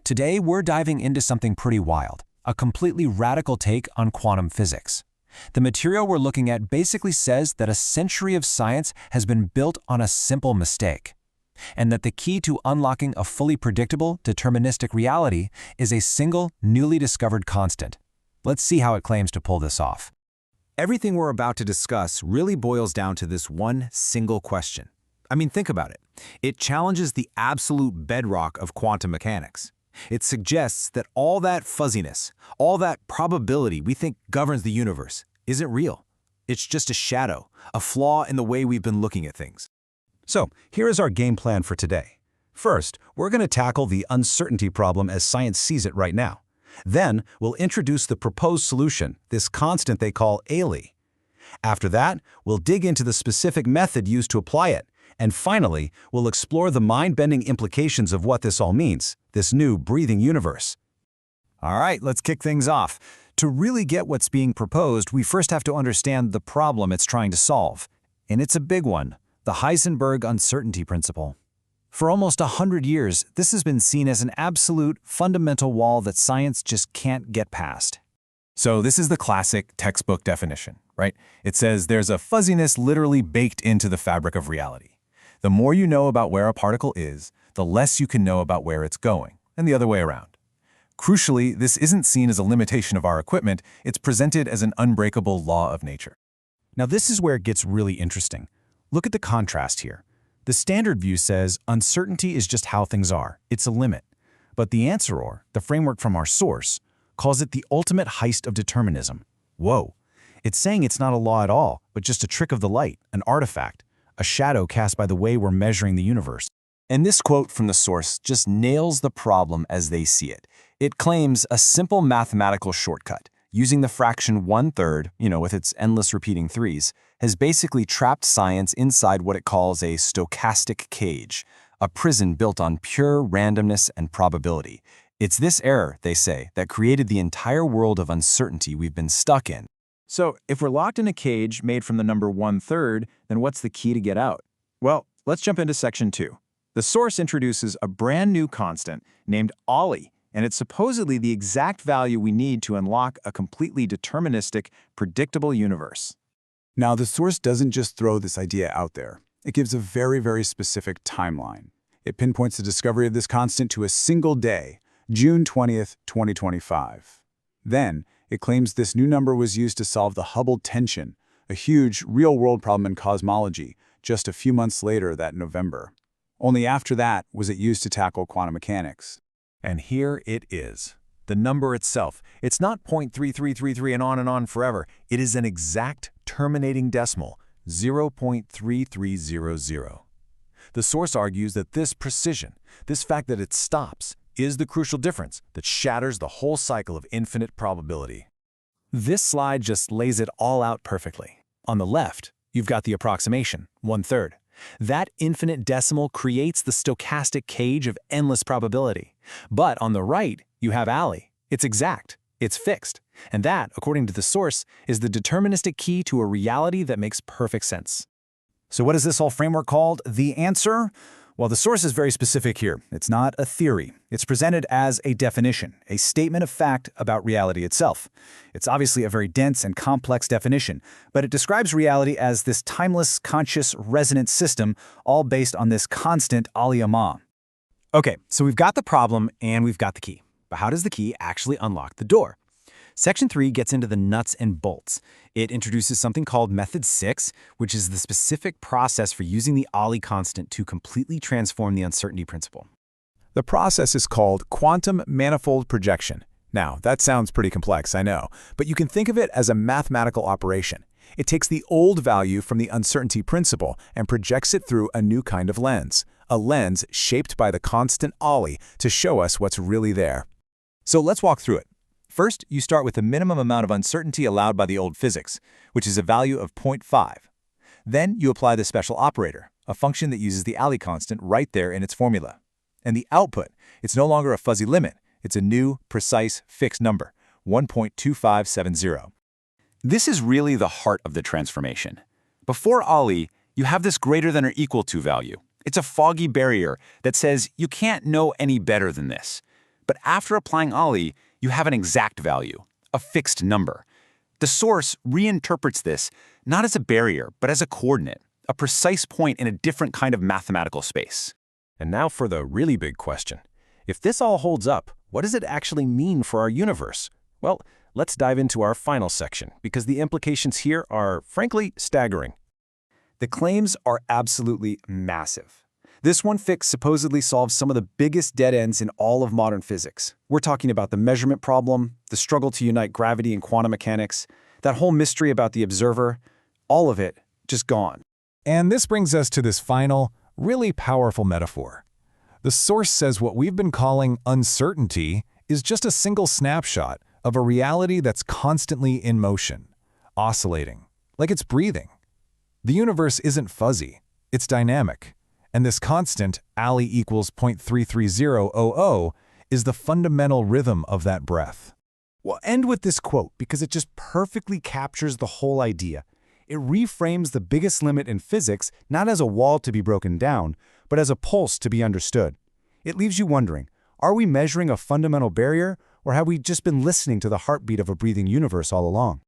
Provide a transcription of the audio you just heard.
Today, we're diving into something pretty wild, a completely radical take on quantum physics. The material we're looking at basically says that a century of science has been built on a simple mistake, and that the key to unlocking a fully predictable, deterministic reality is a single, newly discovered constant. Let's see how it claims to pull this off. Everything we're about to discuss really boils down to this one single question. I mean, think about it. It challenges the absolute bedrock of quantum mechanics. It suggests that all that fuzziness, all that probability we think governs the universe isn't real. It's just a shadow, a flaw in the way we've been looking at things. So, here is our game plan for today. First, we're going to tackle the uncertainty problem as science sees it right now. Then, we'll introduce the proposed solution, this constant they call ALI. After that, we'll dig into the specific method used to apply it. And finally, we'll explore the mind-bending implications of what this all means, this new breathing universe. All right, let's kick things off. To really get what's being proposed, we first have to understand the problem it's trying to solve. And it's a big one, the Heisenberg uncertainty principle. For almost 100 years, this has been seen as an absolute, fundamental wall that science just can't get past. So this is the classic textbook definition, right? It says there's a fuzziness literally baked into the fabric of reality. The more you know about where a particle is, the less you can know about where it's going, and the other way around. Crucially, this isn't seen as a limitation of our equipment, it's presented as an unbreakable law of nature. Now this is where it gets really interesting. Look at the contrast here. The standard view says uncertainty is just how things are, it's a limit. But the ANSCEROR, the framework from our source, calls it the ultimate heist of determinism. Whoa! It's saying it's not a law at all, but just a trick of the light, an artifact, a shadow cast by the way we're measuring the universe. And this quote from the source just nails the problem as they see it. It claims a simple mathematical shortcut, using the fraction 1/3, with its endless repeating threes, has basically trapped science inside what it calls a stochastic cage, a prison built on pure randomness and probability. It's this error, they say, that created the entire world of uncertainty we've been stuck in. So, if we're locked in a cage made from the number 1/3, then what's the key to get out? Well, let's jump into section 2. The source introduces a brand new constant named ALI, and it's supposedly the exact value we need to unlock a completely deterministic, predictable universe. Now, the source doesn't just throw this idea out there. It gives a very, very specific timeline. It pinpoints the discovery of this constant to a single day, June 20th, 2025. Then, it claims this new number was used to solve the Hubble tension, a huge, real-world problem in cosmology, just a few months later that November. Only after that was it used to tackle quantum mechanics. And here it is. The number itself, it's not 0.3333 and on forever. It is an exact terminating decimal, 0.3300. The source argues that this precision, this fact that it stops, is the crucial difference that shatters the whole cycle of infinite probability. This slide just lays it all out perfectly. On the left, you've got the approximation, 1/3. That infinite decimal creates the stochastic cage of endless probability. But on the right, you have ALI. It's exact, it's fixed. And that, according to the source, is the deterministic key to a reality that makes perfect sense. So what is this whole framework called? The answer? Well, the source is very specific here. It's not a theory. It's presented as a definition, a statement of fact about reality itself. It's obviously a very dense and complex definition, but it describes reality as this timeless, conscious, resonant system, all based on this constant Aliyama. Okay, so we've got the problem and we've got the key. But how does the key actually unlock the door? Section 3 gets into the nuts and bolts. It introduces something called Method 6, which is the specific process for using the ALI constant to completely transform the uncertainty principle. The process is called quantum manifold projection. Now, that sounds pretty complex, I know, but you can think of it as a mathematical operation. It takes the old value from the uncertainty principle and projects it through a new kind of lens, a lens shaped by the constant ALI to show us what's really there. So let's walk through it. First, you start with the minimum amount of uncertainty allowed by the old physics, which is a value of 0.5. Then you apply the special operator, a function that uses the ALI constant right there in its formula. And the output, it's no longer a fuzzy limit, it's a new, precise, fixed number, 1.2570. This is really the heart of the transformation. Before ALI, you have this greater than or equal to value. It's a foggy barrier that says you can't know any better than this. But after applying Ali, you have an exact value, a fixed number. The source reinterprets this not as a barrier, but as a coordinate, a precise point in a different kind of mathematical space. And now for the really big question. If this all holds up, what does it actually mean for our universe? Well, let's dive into our final section, because the implications here are, frankly, staggering. The claims are absolutely massive. This one fix supposedly solves some of the biggest dead ends in all of modern physics. We're talking about the measurement problem, the struggle to unite gravity and quantum mechanics, that whole mystery about the observer, all of it just gone. And this brings us to this final, really powerful metaphor. The source says what we've been calling uncertainty is just a single snapshot of a reality that's constantly in motion, oscillating, like it's breathing. The universe isn't fuzzy, it's dynamic. And this constant, Ali equals 0.33000, is the fundamental rhythm of that breath. We'll end with this quote because it just perfectly captures the whole idea. It reframes the biggest limit in physics not as a wall to be broken down, but as a pulse to be understood. It leaves you wondering, are we measuring a fundamental barrier, or have we just been listening to the heartbeat of a breathing universe all along?